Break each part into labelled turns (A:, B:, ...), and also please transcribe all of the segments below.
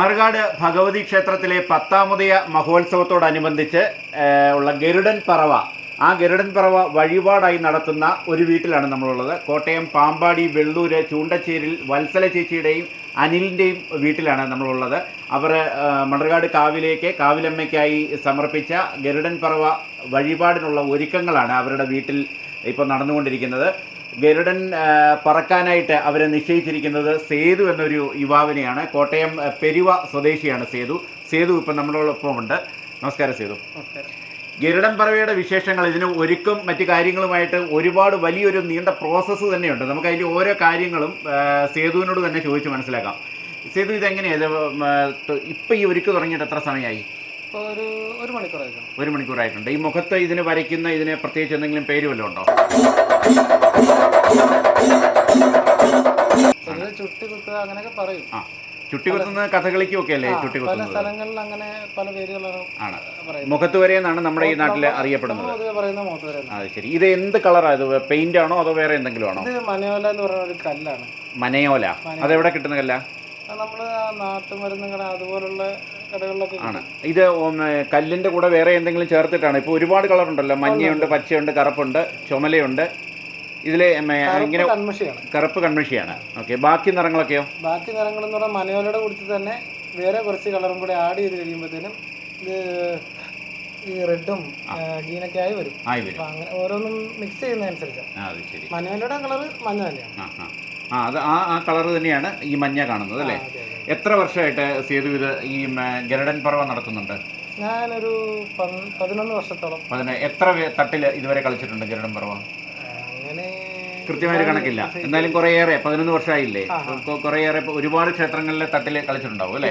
A: മണ്ണർകാട് ഭഗവതി ക്ഷേത്രത്തിലെ 10ാമത് മഹോത്സവത്തോടനുബന്ധിച്ച് ഉള്ള ഗരുഡൻ പറവ, ആ ഗരുഡൻ പറവ വഴിപാടായി നടത്തുന്ന ഒരു വീട്ടിലാണ് നമ്മളുള്ളത്. കോട്ടയം പാമ്പാടി വെള്ളൂര് ചൂണ്ടച്ചേരിൽ വത്സല ചേച്ചിയുടെയും അനിലിൻ്റെയും വീട്ടിലാണ് നമ്മളുള്ളത്. അവർ മണ്ണർകാട് കാവിലേക്ക് കാവിലമ്മയ്ക്കായി സമർപ്പിച്ച ഗരുഡൻ പറവ വഴിപാടിനുള്ള ഒരുക്കങ്ങളാണ് അവരുടെ വീട്ടിൽ ഇപ്പോൾ നടന്നുകൊണ്ടിരിക്കുന്നത്. ഗരുഡൻ പറക്കാനായിട്ട് അവരെ നിശ്ചയിച്ചിരിക്കുന്നത് സേതു എന്നൊരു യുവാവിനെയാണ്. കോട്ടയം പെരുവ സ്വദേശിയാണ് സേതു ഇപ്പം നമ്മളോടൊപ്പമുണ്ട്. നമസ്കാരം സേതു.
B: നമസ്കാരം.
A: ഗരുഡൻ പറവയുടെ വിശേഷങ്ങൾ, ഇതിന് ഒരുക്കും മറ്റു കാര്യങ്ങളുമായിട്ട് ഒരുപാട് വലിയൊരു നീണ്ട പ്രോസസ്സ് തന്നെയുണ്ട്. നമുക്ക് അതിൻ്റെ ഓരോ കാര്യങ്ങളും സേതുവിനോട് തന്നെ ചോദിച്ച് മനസ്സിലാക്കാം. സേതു, ഇതെങ്ങനെയാണ് ഇപ്പം ഈ ഒരുക്ക് തുടങ്ങിയിട്ട് എത്ര സമയമായി? ഒരു മണിക്കൂറായിട്ടുണ്ട്. ഈ മുഖത്ത് ഇതിന് വരയ്ക്കുന്ന ഇതിന് പ്രത്യേകിച്ച് എന്തെങ്കിലും പേര് വല്ലതും ഉണ്ടോ? ചുട്ടികുത്തുന്ന കഥകളിക്കും ഒക്കെ അല്ലേ ചുട്ടികുത്തുന്നത്? ആണ്. മുഖത്ത് വരെ എന്നാണ് നമ്മുടെ ഈ നാട്ടിൽ അറിയപ്പെടുന്നത്. അത് ശരി. ഇത് എന്ത് കളറാണ്? ഇത് പെയിന്റ് ആണോ അതോ വേറെ എന്തെങ്കിലും ആണോ?
B: മനയോല എന്ന് പറയുന്ന ഒരു കല്ലാണ്.
A: മനയോല അതെവിടെ കിട്ടുന്ന കല്ല?
B: നമ്മള് നാട്ടുമരുന്ന് കട അതുപോലുള്ള കടകളിലൊക്കെ
A: ആണ്. ഇത് കല്ലിന്റെ കൂടെ വേറെ എന്തെങ്കിലും ചേർത്തിട്ടാണ്? ഇപ്പൊ ഒരുപാട് കളർ ഉണ്ടല്ലോ, മഞ്ഞയുണ്ട്, പച്ചയുണ്ട്, കറുപ്പുണ്ട്, ചുമലയുണ്ട്. ഇതില് ഇങ്ങനെ കറുപ്പ് കൺമഷിയാണ്. ഓക്കെ. ബാക്കി നിറങ്ങളൊക്കെയോ?
B: ബാക്കി നിറങ്ങൾ എന്ന് പറഞ്ഞാൽ മനയോലയുടെ കൂടി തന്നെ വേറെ കുറച്ച് കളറും കൂടെ ആഡ് ചെയ്ത് കഴിയുമ്പോഴത്തേനും ഇത് ഈ റെഡും ഗ്രീനൊക്കെ ആയി വരും. അങ്ങനെ ഓരോന്നും മിക്സ് ചെയ്യുന്നതനുസരിച്ച് മനയോലയുടെ കളറ് മഞ്ഞ തന്നെയാണ്.
A: അത് ആ കളർ തന്നെയാണ് ഈ മഞ്ഞ കാണുന്നത് അല്ലേ? എത്ര വർഷമായിട്ട് സേതു ഇത് ഈ ഗരുഡൻ പറവ നടത്തുന്നുണ്ട്?
B: ഞാനൊരു 11 വർഷത്തോളം.
A: എത്ര തട്ടിൽ ഇതുവരെ കളിച്ചിട്ടുണ്ട് ഗരുഡൻ പറവ?
B: അങ്ങനെ
A: കൃത്യമായൊരു കണക്കില്ല, എന്നാലും കുറേയേറെ 11 വർഷമായില്ലേ? കുറേയേറെ ഒരുപാട് ക്ഷേത്രങ്ങളിലെ തട്ടിൽ കളിച്ചിട്ടുണ്ടാവും അല്ലേ?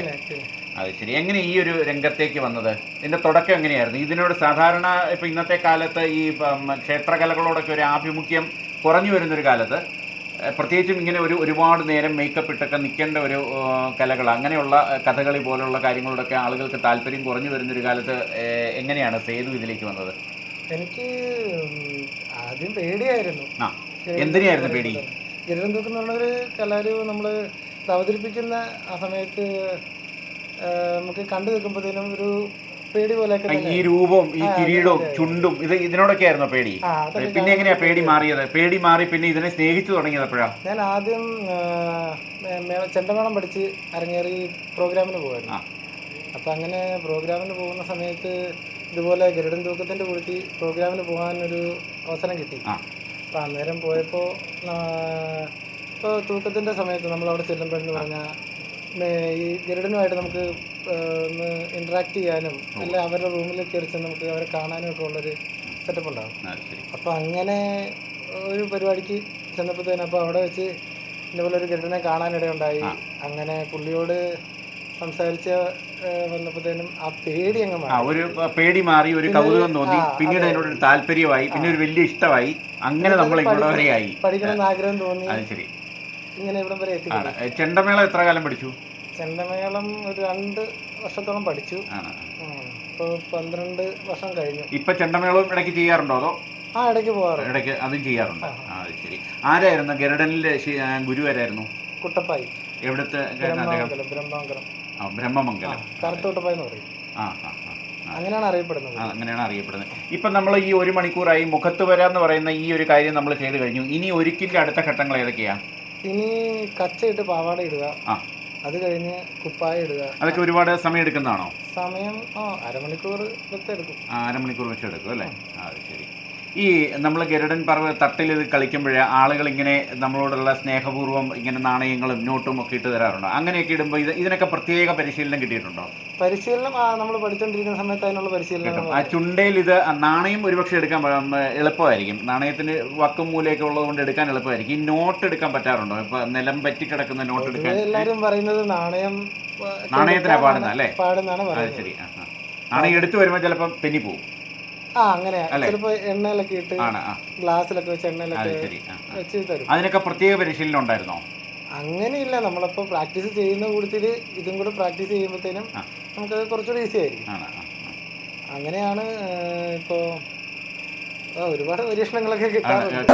A: അത് ശരി. എങ്ങനെ ഈ ഒരു രംഗത്തേക്ക് വന്നത്? ഇതിന്റെ തുടക്കം എങ്ങനെയായിരുന്നു? ഇതിനോട് സാധാരണ ഇപ്പൊ ഇന്നത്തെ കാലത്ത് ഈ ക്ഷേത്രകലകളോടൊക്കെ ഒരു ആഭിമുഖ്യം കുറഞ്ഞു വരുന്നൊരു കാലത്ത്, പ്രത്യേകിച്ചും ഇങ്ങനെ ഒരുപാട് നേരം മേക്കപ്പ് ഇട്ടൊക്കെ നിൽക്കേണ്ട ഒരു കലകൾ, അങ്ങനെയുള്ള കഥകളി പോലുള്ള കാര്യങ്ങളോടൊക്കെ ആളുകൾക്ക് താല്പര്യം കുറഞ്ഞു വരുന്നൊരു കാലത്ത് എങ്ങനെയാണ് സേതു ഇതിലേക്ക് വന്നത്?
B: എനിക്ക് ആദ്യം പേടിയായിരുന്നു.
A: എന്തിനായിരുന്നു പേടി?
B: ഗരുഡൻ തൂക്കം എന്ന് പറഞ്ഞൊരു കലാരൂപം നമ്മൾ അവതരിപ്പിക്കുന്ന ആ സമയത്ത് നമുക്ക് കണ്ടു നിൽക്കുമ്പോഴത്തേനും ഒരു പേടി പോലെയൊക്കെ.
A: ഈ രൂപവും ഈ കിരീടവും ചുണ്ടും ഇതിനോടൊക്കെ ആയിരുന്നു പേടി. പിന്നെ എങ്ങനെയാ പേടി മാറിയത്? പേടി മാറി പിന്നെ ഇതിനെ സ്നേഹിച്ചു തുടങ്ങിയത് എപ്പോഴാണ്?
B: ഞാൻ ആദ്യം ചെണ്ടമേളം പഠിച്ച് അരങ്ങേറി പ്രോഗ്രാമിന് പോകുമായിരുന്നു. അപ്പം അങ്ങനെ പ്രോഗ്രാമിന് പോകുന്ന സമയത്ത് ഇതുപോലെ ഗരുഡൻ തൂക്കത്തിൻ്റെ കൂടി പ്രോഗ്രാമിന് പോകാനൊരു അവസരം കിട്ടി. അപ്പം അന്നേരം പോയപ്പോൾ ഇപ്പോൾ തൂക്കത്തിൻ്റെ സമയത്ത് നമ്മളവിടെ ചെല്ലുമ്പോഴെന്ന് പറഞ്ഞാൽ ഈ ഗരുഡനുമായിട്ട് നമുക്ക് ഒന്ന് ഇൻട്രാക്ട് ചെയ്യാനും അല്ലെ അവരുടെ റൂമിൽ കയറി ചെന്ന് നമുക്ക് അവരെ കാണാനും ഒക്കെ ഉള്ളൊരു സെറ്റപ്പ് ഉണ്ടാകും. അപ്പോൾ അങ്ങനെ ഒരു പരിപാടിക്ക് ചെന്നപ്പോഴത്തേനും അപ്പോൾ അവിടെ വെച്ച് ഇതുപോലെ ഒരു ഗരുഡനെ കാണാനിടയുണ്ടായി. അങ്ങനെ പുള്ളിയോട് സംസാരിച്ച് വന്നപ്പോഴത്തേനും ആ പേടി അങ്ങ് മാറി.
A: ഒരു പേടി മാറി, ഒരു കൗതുകം തോന്നി, പിന്നീട് അതിനോട് ഒരു താല്പര്യമായി, പിന്നെ ഒരു വലിയ ഇഷ്ടമായി. അങ്ങനെ നമ്മൾ ഇവിടെ വരെയായി.
B: പഠിക്കണമെന്ന് ആഗ്രഹം തോന്നി.
A: അത് ശരി.
B: ഇങ്ങനെ ഇവിടം വരെ എത്തി.
A: ചെണ്ടമേളം എത്ര കാലം പഠിച്ചു?
B: ചെണ്ടമേളം ഒരു 2 വർഷത്തോളം പഠിച്ചു. ഇപ്പോൾ 12 വർഷം കഴിഞ്ഞു.
A: ഇപ്പൊ ചെണ്ടമേളവും ഇടയ്ക്ക് ചെയ്യാറുണ്ടോ അതോ?
B: ഇടയ്ക്ക് പോകാറുണ്ട്.
A: ഇടയ്ക്ക് അതും ചെയ്യാറുണ്ട്. അത് ശരി. ആരായിരുന്നു ഗരുഡനിലെ ഗുരു? ആരായിരുന്നു?
B: കുട്ടപ്പായി.
A: എവിടുത്തെ? ബ്രഹ്മമംഗലം.
B: കറുത്തോട്ടപ്പായി എന്ന് പറയും. അങ്ങനെയാണ്
A: അറിയപ്പെടുന്നത്. ഇപ്പം നമ്മൾ ഈ 1 മണിക്കൂറായി മുഖത്ത് വരാന്ന് പറയുന്ന ഈ ഒരു കാര്യം നമ്മൾ ചെയ്ത് കഴിഞ്ഞു. ഇനി ഒരുക്കിന്റെ അടുത്ത ഘട്ടങ്ങൾ ഏതൊക്കെയാ?
B: ഇനി കച്ചയിട്ട് പാവാട ഇടുക, അത് കഴിഞ്ഞ് കുപ്പായ ഇടുക.
A: അതൊക്കെ ഒരുപാട് സമയം എടുക്കുന്നതാണോ?
B: സമയം അരമണിക്കൂർ വെച്ച് എടുക്കും.
A: അരമണിക്കൂർ വെച്ച് എടുക്കും അല്ലേ? അത് ശരി. ഈ നമ്മൾ ഗരുഡൻ പറവ തട്ടിൽ ഇത് കളിക്കുമ്പോഴേ ആളുകൾ ഇങ്ങനെ നമ്മളോടുള്ള സ്നേഹപൂർവ്വം ഇങ്ങനെ നാണയങ്ങളും നോട്ടും ഒക്കെ ഇട്ട് തരാറുണ്ടോ? അങ്ങനെയൊക്കെ ഇടുമ്പോൾ ഇതിനൊക്കെ പ്രത്യേക പരിശീലനം കിട്ടിയിട്ടുണ്ടോ?
B: പരിശീലനം നമ്മൾ പഠിച്ചുകൊണ്ടിരിക്കുന്ന സമയത്ത് അതിനുള്ള പരിശീലനം.
A: ആ ചുണ്ടയിൽ ഇത് നാണയം ഒരുപക്ഷെ എടുക്കാൻ എളുപ്പമായിരിക്കും. നാണയത്തിന് വക്കും മൂലയൊക്കെ ഉള്ളത് കൊണ്ട് എടുക്കാൻ എളുപ്പമായിരിക്കും. ഈ നോട്ട് എടുക്കാൻ പറ്റാറുണ്ടോ? ഇപ്പൊ നിലം പറ്റി കിടക്കുന്ന നോട്ട് എടുക്കാൻ
B: എല്ലാവരും പറയുന്നത്
A: നാണയത്തിനാ പാടുന്ന അല്ലേ?
B: പാടുന്നതാണ്.
A: ശരി. നാണയം എടുത്തു വരുമ്പോൾ ചിലപ്പം തെന്നിപ്പോവും.
B: അങ്ങനെ ചിലപ്പോ എണ്ണയിലൊക്കെ ഇട്ട് ഗ്ലാസ്സിലൊക്കെ വെച്ച് എണ്ണയിലൊക്കെ വെച്ച് തരും.
A: അതിനൊക്കെ പ്രത്യേക പരിശീലനം ഉണ്ടായിരുന്നോ?
B: അങ്ങനെയില്ല. നമ്മളിപ്പോ പ്രാക്ടീസ് ചെയ്യുന്ന കൂട്ടത്തില് ഇതും കൂടെ പ്രാക്ടീസ് ചെയ്യുമ്പോഴത്തേനും നമുക്കത് കുറച്ചുകൂടി ഈസി ആയിരിക്കും. അങ്ങനെയാണ് ഇപ്പോ ഒരുപാട് പരീക്ഷണങ്ങളൊക്കെ കിട്ടാറുണ്ട്.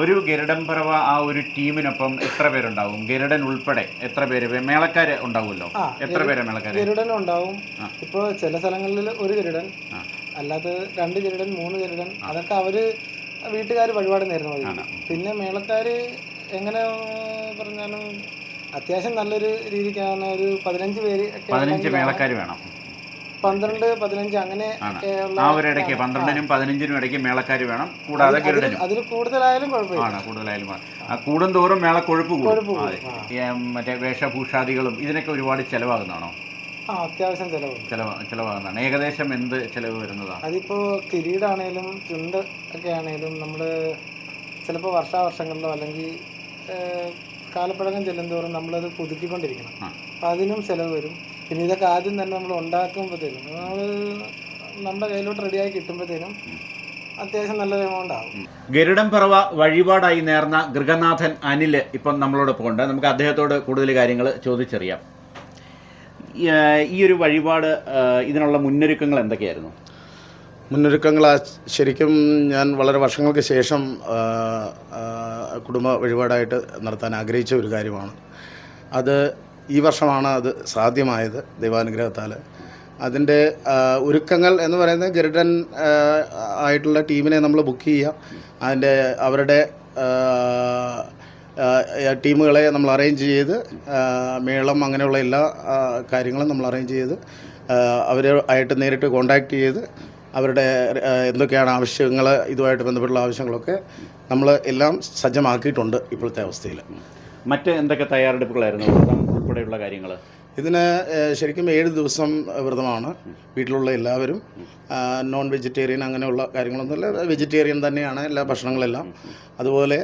A: ഒരു ഗരുഡൻ പറവ ആ ഒരു ടീമിനൊപ്പം എത്ര പേരുണ്ടാവും? ഗരുഡൻ ഉൾപ്പെടെ എത്ര പേര് മേളക്കാർ ഉണ്ടാവുമല്ലോ? എത്ര പേര് മേളക്കാർ?
B: ഗരുഡനും ഉണ്ടാവും. ഇപ്പോൾ ചില സ്ഥലങ്ങളിൽ ഒരു ഗരുഡൻ, അല്ലാതെ 2 ഗരുഡൻ 3 ഗരുഡൻ, അതൊക്കെ അവര് വീട്ടുകാർ വഴിപാട് നേരുന്ന മതി. പിന്നെ മേളക്കാർ എങ്ങനെ പറഞ്ഞാലും അത്യാവശ്യം നല്ലൊരു രീതിക്കാണ് ഒരു 15 പേര്.
A: 15 മേളക്കാർ വേണം.
B: 12, 15 അങ്ങനെ
A: ആ ഒരു ഇടയ്ക്ക് 12-നും 15-നും ഇടയ്ക്ക് മേളക്കാർ വേണം. കൂടാതെ ഗരുഡനും
B: അതിൽ കൂടുതലായാലും കുഴപ്പമില്ല.
A: കൂടുതലായാലും കൂടുന്തോറും മേളക്കൊഴുപ്പ് കൂടും. മറ്റേ വേഷഭൂഷാദികളും ഇതിനൊക്കെ ഒരുപാട് ചിലവാകുന്നതാണോ?
B: അത്യാവശ്യം
A: ചിലവാകുന്നതാണ്. ഏകദേശം എന്ത് ചിലവ് വരുന്നതാണ്?
B: അതിപ്പോൾ കിരീടാണേലും ചുണ്ട് ഒക്കെ ആണേലും നമ്മൾ ചിലപ്പോൾ വർഷാവർഷങ്ങളിലോ അല്ലെങ്കിൽ കാലപ്പഴക്കം ചെല്ലുന്തോറും നമ്മളത് പുതുക്കിക്കൊണ്ടിരിക്കണം. അപ്പം അതിനും ചിലവ് വരും. പിന്നെ ഇതൊക്കെ ആദ്യം തന്നെ നമ്മൾ ഉണ്ടാക്കുമ്പോഴത്തേനും നമ്മുടെ കയ്യിലോട്ട് റെഡിയായി കിട്ടുമ്പോഴത്തേനും അത്യാവശ്യം നല്ലൊരു എമൗണ്ട് ആവും.
A: ഗരുഡൻ പറവ വഴിപാടായി നേർന്ന ഗൃഹനാഥൻ അനിൽ ഇപ്പം നമ്മളോടൊപ്പം ഉണ്ട്. നമുക്ക് അദ്ദേഹത്തോട് കൂടുതൽ കാര്യങ്ങൾ ചോദിച്ചറിയാം. ഈ ഒരു വഴിപാട് ഇതിനുള്ള മുന്നൊരുക്കങ്ങൾ എന്തൊക്കെയായിരുന്നു?
C: മുന്നൊരുക്കങ്ങൾ ശരിക്കും ഞാൻ വളരെ വർഷങ്ങൾക്ക് ശേഷം കുടുംബ വഴിപാടായിട്ട് നടത്താൻ ആഗ്രഹിച്ച ഒരു കാര്യമാണ്. അത് ഈ വർഷമാണ് അത് സാധ്യമായത് ദൈവാനുഗ്രഹത്താൽ. അതിൻ്റെ ഒരുക്കങ്ങൾ എന്ന് പറയുന്നത് ഗരുഡൻ ആയിട്ടുള്ള ടീമിനെ നമ്മൾ ബുക്ക് ചെയ്യുക, അവരുടെ ടീമുകളെ നമ്മൾ അറേഞ്ച് ചെയ്ത് മേളം അങ്ങനെയുള്ള എല്ലാ കാര്യങ്ങളും നമ്മൾ അറേഞ്ച് ചെയ്ത് അവരുമായിട്ട് നേരിട്ട് കോണ്ടാക്ട് ചെയ്ത് അവരുടെ എന്തൊക്കെയാണ് ആവശ്യങ്ങൾ, ഇതുമായിട്ട് ബന്ധപ്പെട്ടുള്ള ആവശ്യങ്ങളൊക്കെ നമ്മൾ എല്ലാം സജ്ജമാക്കിയിട്ടുണ്ട് ഇപ്പോഴത്തെ അവസ്ഥയിൽ.
A: മറ്റ് എന്തൊക്കെ തയ്യാറെടുപ്പുകളായിരുന്നു വ്രതം ഉൾപ്പെടെയുള്ള കാര്യങ്ങൾ?
C: ഇതിന് ശരിക്കും 7 ദിവസം വ്രതമാണ്. വീട്ടിലുള്ള എല്ലാവരും നോൺ വെജിറ്റേറിയൻ അങ്ങനെയുള്ള കാര്യങ്ങളൊന്നുമില്ല, വെജിറ്റേറിയൻ തന്നെയാണ് എല്ലാ ഭക്ഷണങ്ങളെല്ലാം. അതുപോലെ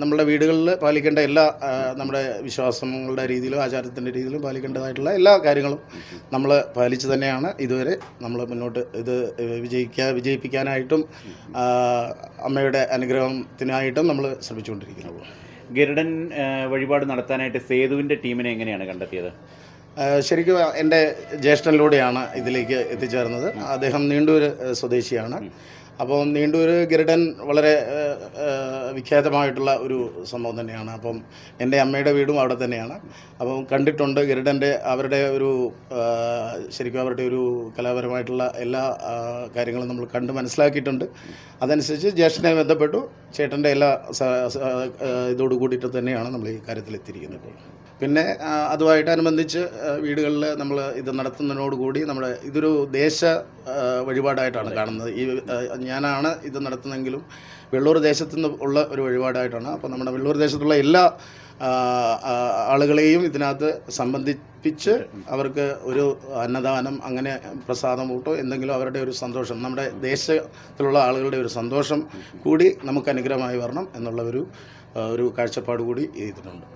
C: നമ്മുടെ വീടുകളിൽ പാലിക്കേണ്ട എല്ലാ നമ്മുടെ വിശ്വാസങ്ങളുടെ രീതിയിലും ആചാരത്തിൻ്റെ രീതിയിലും പാലിക്കേണ്ടതായിട്ടുള്ള എല്ലാ കാര്യങ്ങളും നമ്മൾ പാലിച്ച് തന്നെയാണ് ഇതുവരെ നമ്മൾ മുന്നോട്ട് ഇത് വിജയിപ്പിക്കാനായിട്ടും അമ്മയുടെ അനുഗ്രഹത്തിനായിട്ടും നമ്മൾ ശ്രമിച്ചുകൊണ്ടിരിക്കുന്നത്.
A: ഗരുഡൻ വഴിപാട് നടത്താനായിട്ട് സേതുവിൻ്റെ ടീമിനെ എങ്ങനെയാണ് കണ്ടെത്തിയത്?
C: ശരിക്കും എൻ്റെ ജ്യേഷ്ഠനിലൂടെയാണ് ഇതിലേക്ക് എത്തിച്ചേർന്നത്. അദ്ദേഹം നീണ്ടൂർ സ്വദേശിയാണ്. അപ്പോൾ നീണ്ടൂർ ഗരുഡൻ വളരെ വിഖ്യാതമായിട്ടുള്ള ഒരു സംഭവം തന്നെയാണ്. അപ്പം എൻ്റെ അമ്മയുടെ വീടും അവിടെ തന്നെയാണ്. അപ്പം കണ്ടിട്ടുണ്ട് അവരുടെ ഒരു ശരിക്കും അവരുടെ ഒരു കലാപരമായിട്ടുള്ള എല്ലാ കാര്യങ്ങളും നമ്മൾ കണ്ട് മനസ്സിലാക്കിയിട്ടുണ്ട്. അതനുസരിച്ച് ജ്യേഷ്ഠനെ ബന്ധപ്പെട്ടു. ചേട്ടൻ്റെ എല്ലാ ഇതോട് കൂടിയിട്ട് തന്നെയാണ് നമ്മൾ ഈ കാര്യത്തിൽ എത്തിയിരിക്കുന്നത്. പിന്നെ അതുമായിട്ടനുബന്ധിച്ച് വീടുകളിൽ നമ്മൾ ഇത് നടത്തുന്നതിനോടുകൂടി ഇതൊരു ദേശ വഴിപാടായിട്ടാണ് കാണുന്നത്. ഞാനാണ് ഇത് നടത്തുന്നതെങ്കിലും വെള്ളൂർ ദേശത്തു നിന്ന് ഉള്ള ഒരു വഴിപാടായിട്ടാണ്. അപ്പോൾ നമ്മുടെ വെള്ളൂർ ദേശത്തുള്ള എല്ലാ ആളുകളെയും ഇതിനകത്ത് സംബന്ധിപ്പിച്ച് അവർക്ക് ഒരു അന്നദാനം, അങ്ങനെ പ്രസാദം കൂട്ടോ എന്തെങ്കിലും അവരുടെ ഒരു സന്തോഷം, നമ്മുടെ ദേശത്തിലുള്ള ആളുകളുടെ ഒരു സന്തോഷം കൂടി നമുക്ക് അനുഗ്രഹമായി വരണം എന്നുള്ള ഒരു കാഴ്ചപ്പാട് കൂടി ഇതിനുണ്ട്.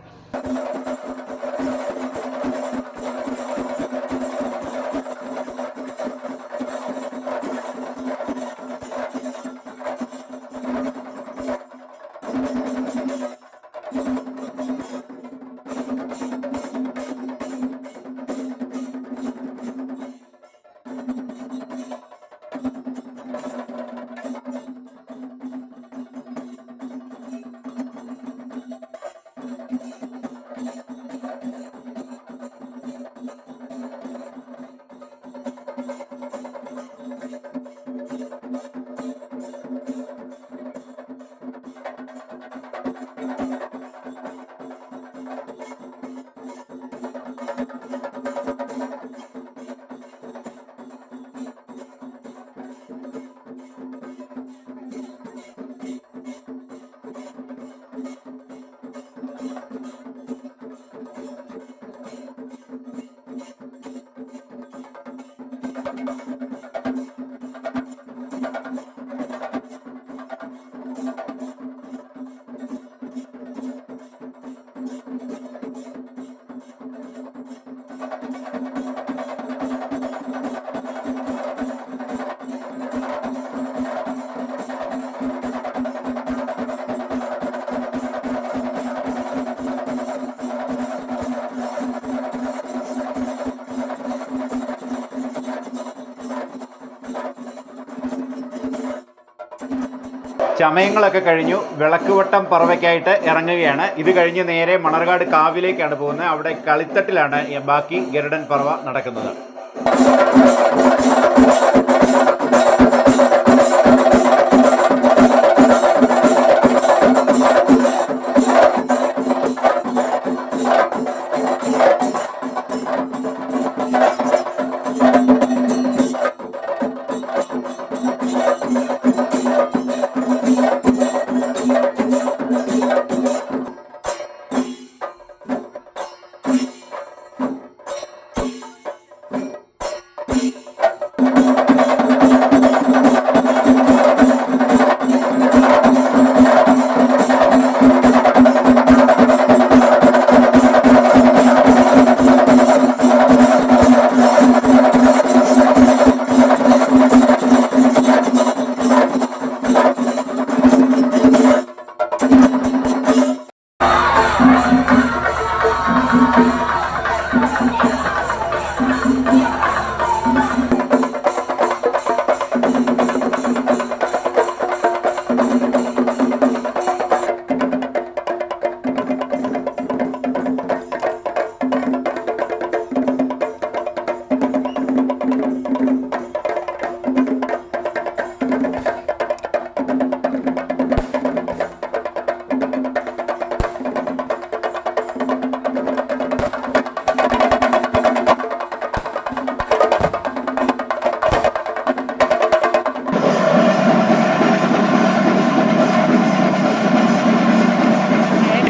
A: ചമയങ്ങളൊക്കെ കഴിഞ്ഞു. വിളക്കുവട്ടം പറവയ്ക്കായിട്ട് ഇറങ്ങുകയാണ്. ഇത് കഴിഞ്ഞ് നേരെ മണർകാട് കാവിലേക്കാണ് പോകുന്നത്. അവിടെ കളിത്തട്ടിലാണ് ബാക്കി ഗരുഡൻ പറവ നടക്കുന്നത്.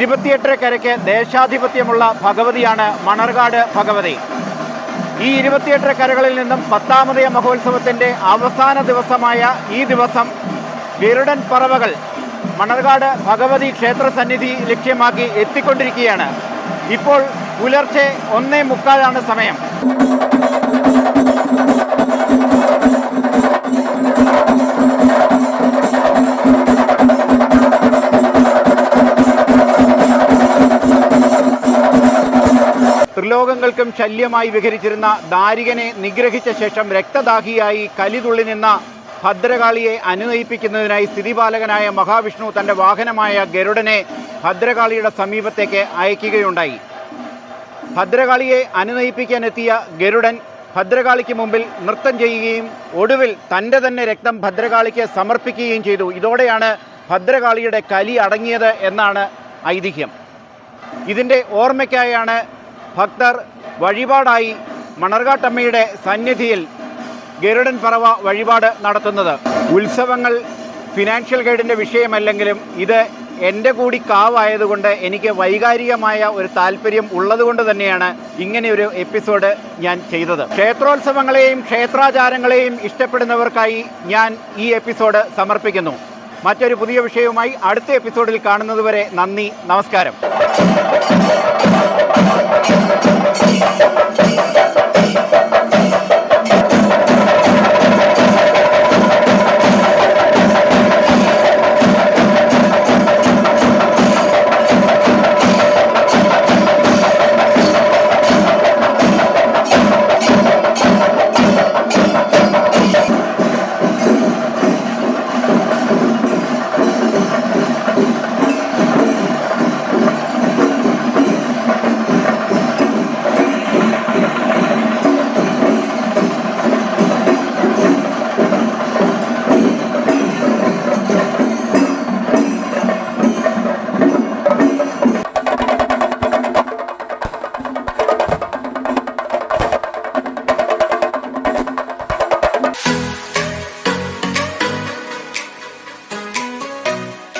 A: ഇരുപത്തിയെട്ടരക്കരയ്ക്ക് ദേശാധിപത്യമുള്ള ഭഗവതിയാണ് മണർകാട് ഭഗവതി. ഈ 28 കരകളിൽ നിന്നും 10ാമത് മഹോത്സവത്തിൻ്റെ അവസാന ദിവസമായ ഈ ദിവസം ഗരുഡൻ പറവകൾ മണർകാട് ഭഗവതി ക്ഷേത്ര സന്നിധി ലക്ഷ്യമാക്കി എത്തിക്കൊണ്ടിരിക്കുകയാണ്. ഇപ്പോൾ പുലർച്ചെ 1:45 സമയം. ത്രിലോകങ്ങൾക്കും ശല്യമായി വിഹരിച്ചിരുന്ന ദാരികനെ നിഗ്രഹിച്ച ശേഷം രക്തദാഹിയായി കലിതുള്ളി നിന്ന ഭദ്രകാളിയെ അനുനയിപ്പിക്കുന്നതിനായി സ്ഥിതിപാലകനായ മഹാവിഷ്ണു തൻ്റെ വാഹനമായ ഗരുഡനെ ഭദ്രകാളിയുടെ സമീപത്തേക്ക് അയക്കുകയുണ്ടായി. ഭദ്രകാളിയെ അനുനയിപ്പിക്കാനെത്തിയ ഗരുഡൻ ഭദ്രകാളിക്ക് മുമ്പിൽ നൃത്തം ചെയ്യുകയും ഒടുവിൽ തൻ്റെ തന്നെ രക്തം ഭദ്രകാളിക്ക് സമർപ്പിക്കുകയും ചെയ്തു. ഇതോടെയാണ് ഭദ്രകാളിയുടെ കലി അടങ്ങിയത് എന്നാണ് ഐതിഹ്യം. ഇതിൻ്റെ ഓർമ്മയ്ക്കായാണ് ഭക്തർ വഴിപാടായി മണർകാട്ടമ്മയുടെ സന്നിധിയിൽ ഗരുഡൻ പറവ വഴിപാട് നടത്തുന്നത്. ഉത്സവങ്ങൾ ഫിനാൻഷ്യൽ ഗൈഡിൻ്റെ വിഷയമല്ലെങ്കിലും ഇത് എൻ്റെ കൂടി കാവായതുകൊണ്ട് എനിക്ക് വൈകാരികമായ ഒരു താല്പര്യം ഉള്ളതുകൊണ്ട് തന്നെയാണ് ഇങ്ങനെയൊരു എപ്പിസോഡ് ഞാൻ ചെയ്തത്. ക്ഷേത്രോത്സവങ്ങളെയും ക്ഷേത്രാചാരങ്ങളെയും ഇഷ്ടപ്പെടുന്നവർക്കായി ഞാൻ ഈ എപ്പിസോഡ് സമർപ്പിക്കുന്നു. മറ്റൊരു പുതിയ വിഷയവുമായി അടുത്ത എപ്പിസോഡിൽ കാണുന്നതുവരെ നന്ദി, നമസ്കാരം.